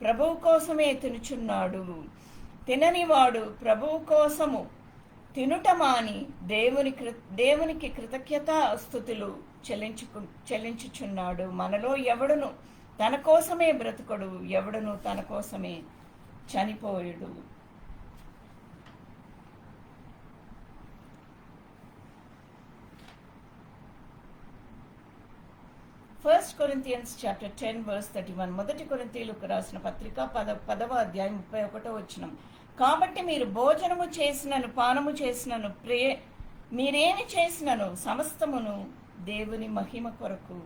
ప్రభువు కోసమే తినుచున్నాడు. తిననివాడు ప్రభువు కోసము తినుట మాని దేవునికి కృతజ్ఞతాస్తుతులు చెల్లించుచున్నాడు. మనలో ఎవడును తన కోసమే బ్రతుకడు, ఎవడును తన కోసమే చనిపోయుడు. First Corinthians chapter 10 verse 31. మొదటి కొరింథీయులకు రాసిన పత్రిక 10వ అధ్యాయం 31వ వచనం. కాబట్టి మీరు భోజనము చేసినను పానము చేసినను మీరేమి చేసినను సమస్తమును దేవుని మహిమ కొరకు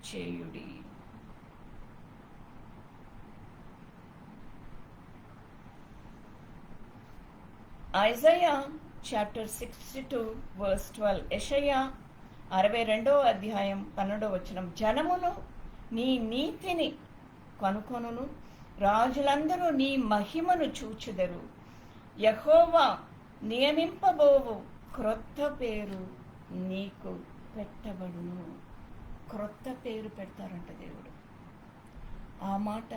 చేయుడి. Isaiah chapter 62 verse 12. యెషయా 62వ అధ్యాయం 12వ వచనం. జనమును నీ నీతిని కనుకొనును, రాజులందరూ నీ మహిమను చూచెదరు. యెహోవా నియమింపబోవు క్రొత్త పేరు నీకు పెట్టబడును. క్రొత్త పేరు పెడతారంట దేవుడు. ఆ మాట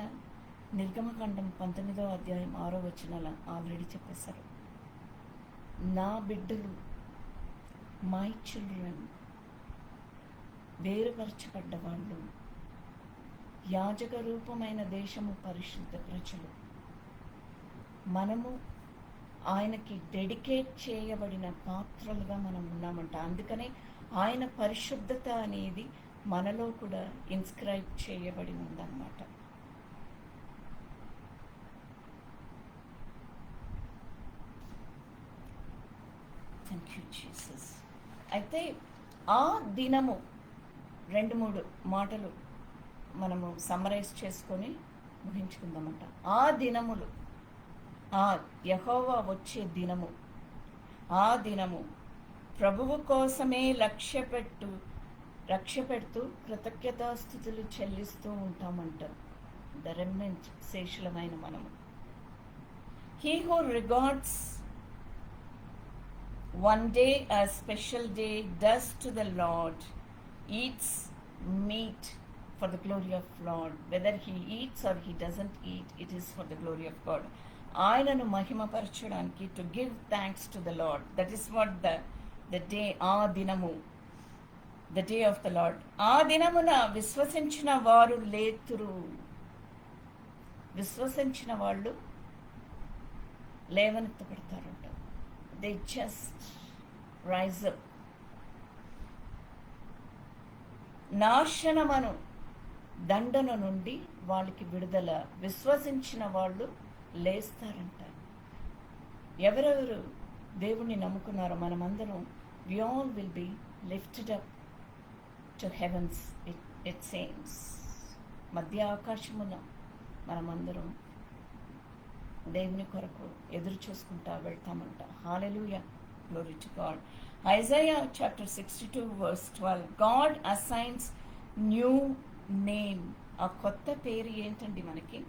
నిర్గమకాండం 19వ అధ్యాయం 6వ వచనాల ఆల్రెడీ చెప్పేశారు. నా బిడ్డలు, మై చిల్డ్రన్, వేరుపరచబడ్డ వాళ్ళు, యాజక రూపమైన దేశము, పరిశుద్ధ ప్రజలు, మనము ఆయనకి డెడికేట్ చేయబడిన పాత్రలుగా మనం ఉన్నామంట. అందుకనే ఆయన పరిశుద్ధత అనేది మనలో కూడా ఇన్స్క్రైబ్ చేయబడి ఉందన్నమాట. Thank you Jesus. అయితే ఆ దినము 2-3 మాటలు మనము సమ్మరైజ్ చేసుకొని ముగించుకుందామంట. ఆ దినములు, ఆ యెహోవా వచ్చే దినము, ఆ దినము ప్రభువు కోసమే లక్ష్యపెడుతూ కృతజ్ఞతాస్తుతులు చెల్లిస్తూ ఉంటామంట. ద రెమినెంట్ శేషులమైన మనము. He who regards one day as special day does to the Lord, eats meat for the glory of Lord. Whether he eats or he doesn't eat, it is for the glory of God. ఆయనను మహిమపరచడానికి, to give thanks to the Lord. That is what the day, ఆ దినము the day of the Lord. ఆ దినమున విశ్వసించిన వారు లేతురు. విశ్వసించిన వాళ్ళు లేవనెత్తబడతారంట. They just rise up. నాశనమను దండన నుండి వాళ్ళకి విడుదల. విశ్వసించిన వాళ్ళు లేస్తారంట. ఎవరెవరు దేవుణ్ణి నమ్ముకున్నారో మనమందరం, we all will be lifted up to heavens, it seems. మధ్య ఆకాశమున మనమందరం దేవుని కొరకు ఎదురు చూసుకుంటా వెళ్తామంట. Hallelujah, glory to God. Isaiah chapter 62 verse 12, God assigns new name. ఆ కొత్త పేరు ఏంటండి మనకి?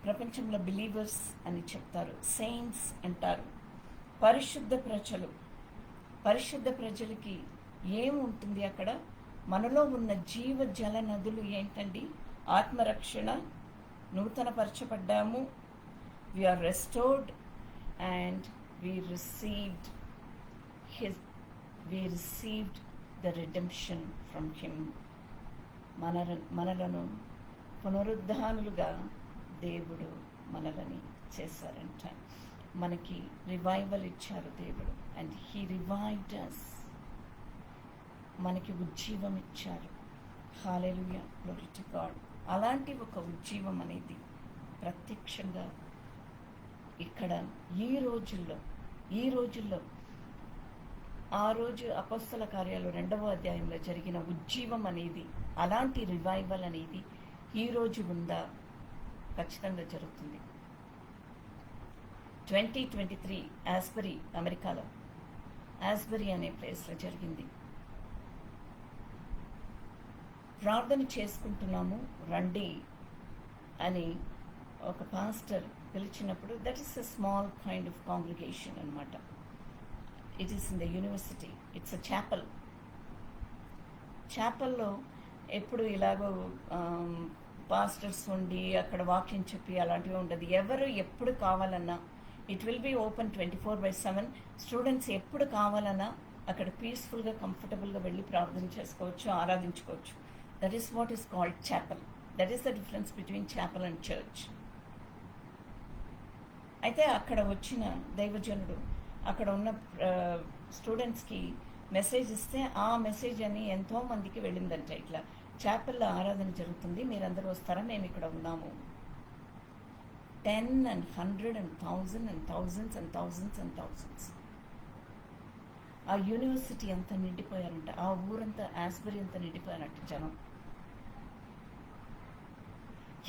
ప్రపంచంలో బిలీవర్స్ అని చెప్తారు, సెయింట్స్ అంటారు, పరిశుద్ధ ప్రజలు. పరిశుద్ధ ప్రజలకి ఏముంటుంది అక్కడ? మనలో ఉన్న జీవ జల నదులు ఏంటండి? ఆత్మరక్షణ, నూతనపరచబడ్డాము, we are restored and we received the redemption from him. మనలను పునరుద్ధానులుగా దేవుడు మనలని చేశారంట. మనకి రివైవల్ ఇచ్చారు దేవుడు, అండ్ హీ రివైవ్డ్ us. మనకి ఉజ్జీవం ఇచ్చారు. హల్లెలూయా, గ్లోరీ టు గాడ్. అలాంటి ఒక ఉజ్జీవం అనేది ప్రత్యక్షంగా ఇక్కడ ఈ రోజుల్లో ఆ రోజు అపొస్తల కార్యాలు 2వ అధ్యాయంలో జరిగిన ఉజ్జీవం అనేది, అలాంటి రివైవల్ అనేది ఈ రోజు ఉందా? ఖచ్చితంగా జరుగుతుంది. 2023 ఆస్బరీ, అమెరికాలో ఆస్బరీ అనే ప్లేస్లో జరిగింది. ప్రార్థన చేసుకుంటున్నాము రండి అని ఒక పాస్టర్ పిలిచినప్పుడు, that is a small kind of congregation అనమాట. It is in the university, it's a chapel. చాపల్లో ఎప్పుడు ఇలాగో పాస్టర్స్ ఉండి అక్కడ వాక్యం చెప్పి అలాంటివి ఉండదు. ఎవరు ఎప్పుడు కావాలన్నా, it will be open 24/7. Students ఎప్పుడు కావాలన్నా అక్కడ పీస్ఫుల్గా, కంఫర్టబుల్గా వెళ్ళి ప్రార్థన చేసుకోవచ్చు, ఆరాధించుకోవచ్చు. That is what is called chapel. That is the difference between chapel and church. అయితే అక్కడ వచ్చిన దైవజనుడు అక్కడ ఉన్న స్టూడెంట్స్కి మెసేజ్ ఇస్తే ఆ మెసేజ్ అని ఎంతోమందికి వెళ్ళిందంట. ఇట్లా చాపెల్లో ఆరాధన జరుగుతుంది, మీరందరూ వస్తారా, మేము ఇక్కడ ఉన్నాము. 10 and 100 and 1000 and thousands and thousands and thousands. ఆ యూనివర్సిటీ అంతా నిండిపోయారంట, ఆ ఊరంతా, ఆస్బరీ అంతా నిండిపోయారంట జనం.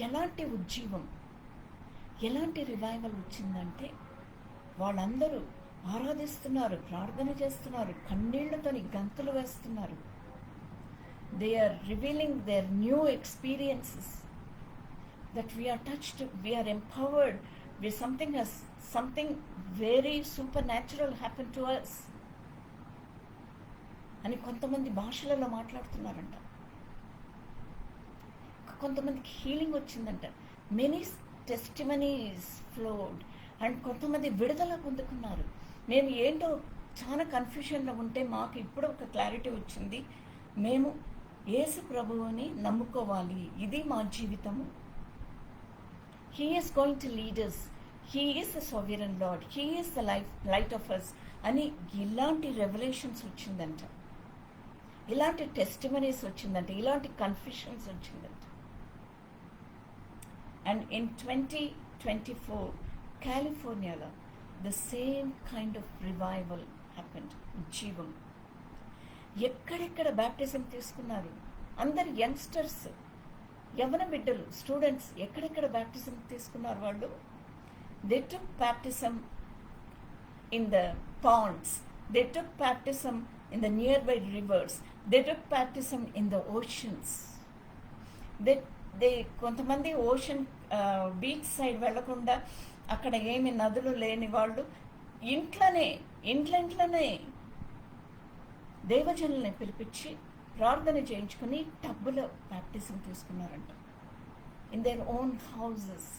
ఎలాంటి ఉజ్జీవం, ఎలాంటి రివైవల్ వచ్చిందంటే వాళ్ళందరూ ఆరాధిస్తున్నారు, ప్రార్థన చేస్తున్నారు, కన్నీళ్లతోని గంతులు వేస్తున్నారు. They are revealing their new experiences, that we are touched, we are empowered, something very supernatural happened to us అని కొంతమంది భాషలలో మాట్లాడుతున్నారంట. కొంతమందికి హీలింగ్ వచ్చిందంట. Many testimonies flowed. అండ్ కొంతమంది విడుదల పొందుకున్నారు. మేము ఏంటో చాలా కన్ఫ్యూషన్లో ఉంటే మాకు ఇప్పుడు ఒక క్లారిటీ వచ్చింది. మేము యేసు ప్రభువుని నమ్ముకోవాలి, ఇది మా జీవితము. He is going to lead us, he is the sovereign lord, he is the light of us అని ఇలాంటి రెవల్యూషన్స్ వచ్చిందంట, ఇలాంటి టెస్టిమనీస్ వచ్చిందంట, ఇలాంటి కన్ఫ్యూషన్స్ వచ్చిందంట. అండ్ ఇన్ 2024 కాలిఫోర్నియాలో the same kind of revival happened. ఉజ్జీవం. ఎక్కడెక్కడ బ్యాప్టిజం తీసుకున్నారు అందరు యంగ్స్టర్స్, యవన బిడ్డలు, స్టూడెంట్స్ ఎక్కడెక్కడ బ్యాప్టిజం తీసుకున్నారు వాళ్ళు. They took baptism in the ponds, they took baptism in the near by reverse, they took baptism in the oceans. They కొంతమంది ఓషన్ బీచ్ సైడ్ వెళ్లకుండా, అక్కడ ఏమి నదులు లేని వాళ్ళు ఇంట్లోనే దేవజనుల్ని పిలిపించి ప్రార్థన చేయించుకుని టబ్బులో బ్యాప్టిజం తీసుకున్నారంట. In their own houses,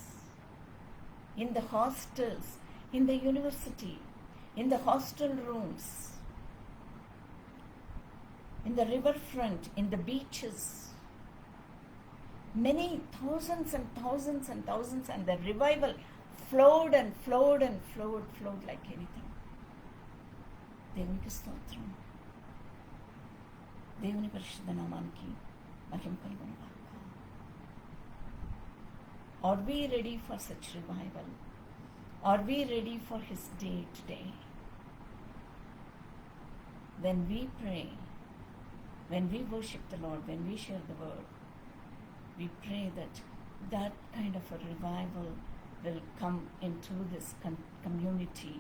in the hostels, in the university, in the hostel rooms. in the riverfront, in the beaches. Many thousands and thousands and thousands, and the revival flowed and flowed and flowed like anything. దేవునికి స్తోత్రం. దేవుని పరిశుద్ధ నామానికి మహిమ కలుగును గాక. Are we ready for such revival? Are we ready for his day today? When we pray, when we worship the Lord, when we share the word, we pray that that kind of a revival will come into this community.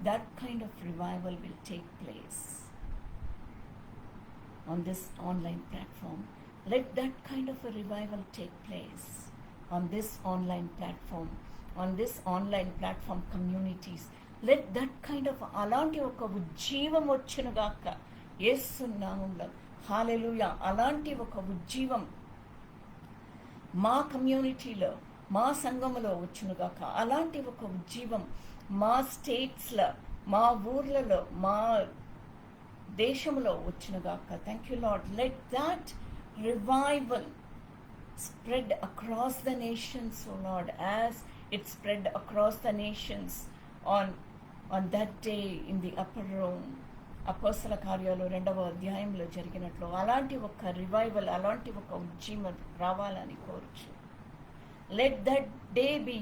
That kind of revival will take place on this online platform. Let that kind of a revival take place on this online platform, on this online platform communities. Let that kind of అలాంటి ఒక ఉజ్జీవం వచ్చునుగాక యేసు నామములో. హల్లెలూయా. అలాంటి ఒక ఉజ్జీవం మా కమ్యూనిటీలో, మా సంఘములో వచ్చునుగాక. అలాంటి ఒక ఉజ్జీవం మా స్టేట్స్లో, మా ఊర్లలో, మా దేశంలో వచ్చునుగాక. Thank you Lord. Let that revival spread across the nations, O Lord, as it spread across the nations on that day in the upper room. అపోస్తల కార్యాలు 2వ అధ్యాయంలో జరిగినట్లు అలాంటి ఒక రివైవల్, అలాంటి ఒక ఉజ్జీవం రావాలని కోరుచు. Let that day be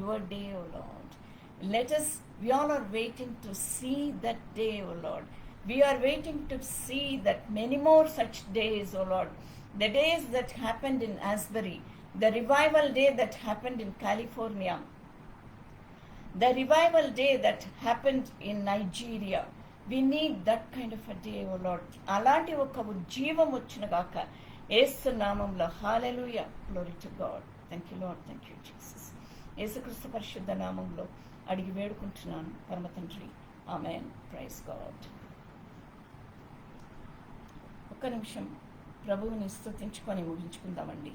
your day, oh Lord. Let us, we all are waiting to see that day, O Lord. We are waiting to see that many more such days, O Lord. The days that happened in Asbury, the revival day that happened in California, the revival day that happened in Nigeria. We need that kind of a day, O Lord. అలాంటి ఒక ఉజ్జీవం వచ్చునుగాక యేసు నామములో. Hallelujah. Glory to God. Thank you Lord. Thank you Jesus. Yesu Kristu పరిశుద్ధ నామములో అడిగి వేడుకుంటున్నాను పరమ తండ్రి. ఆమేన్. Praise God. ఒక్క నిమిషం ప్రభువుని స్తుతించుకొని ముగించుకుందామండి.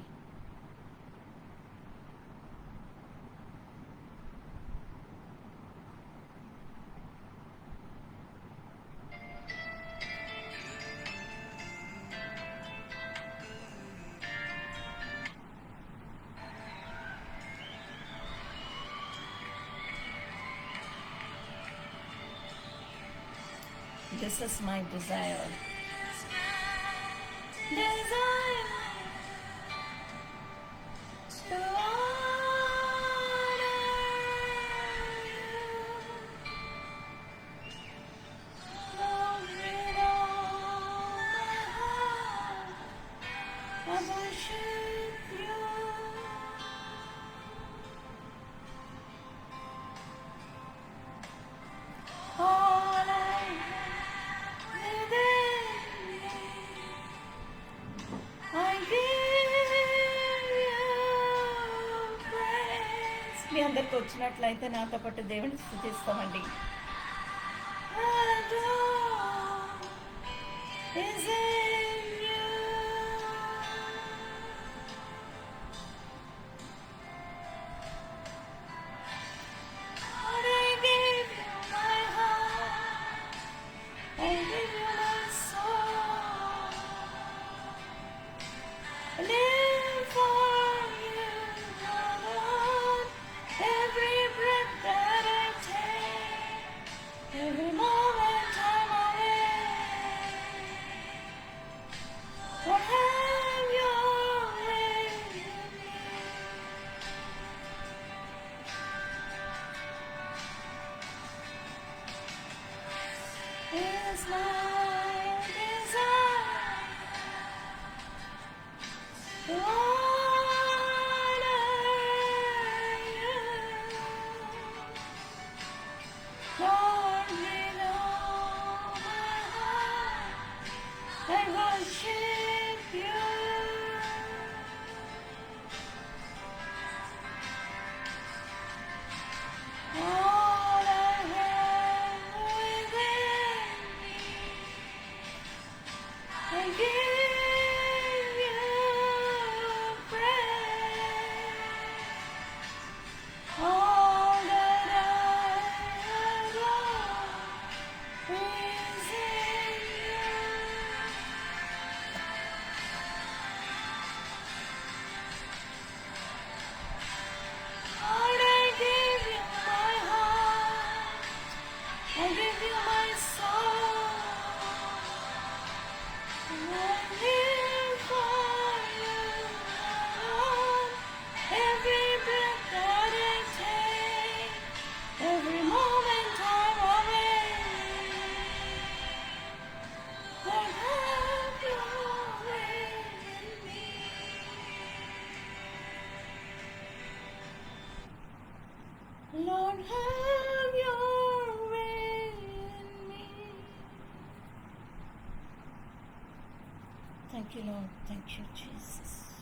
This is my desire. మీ అందరికి వచ్చినట్లయితే నాతో పాటు దేవుని స్తుతిస్తామండి. have your way in me. Thank you, Lord. Thank you, Jesus.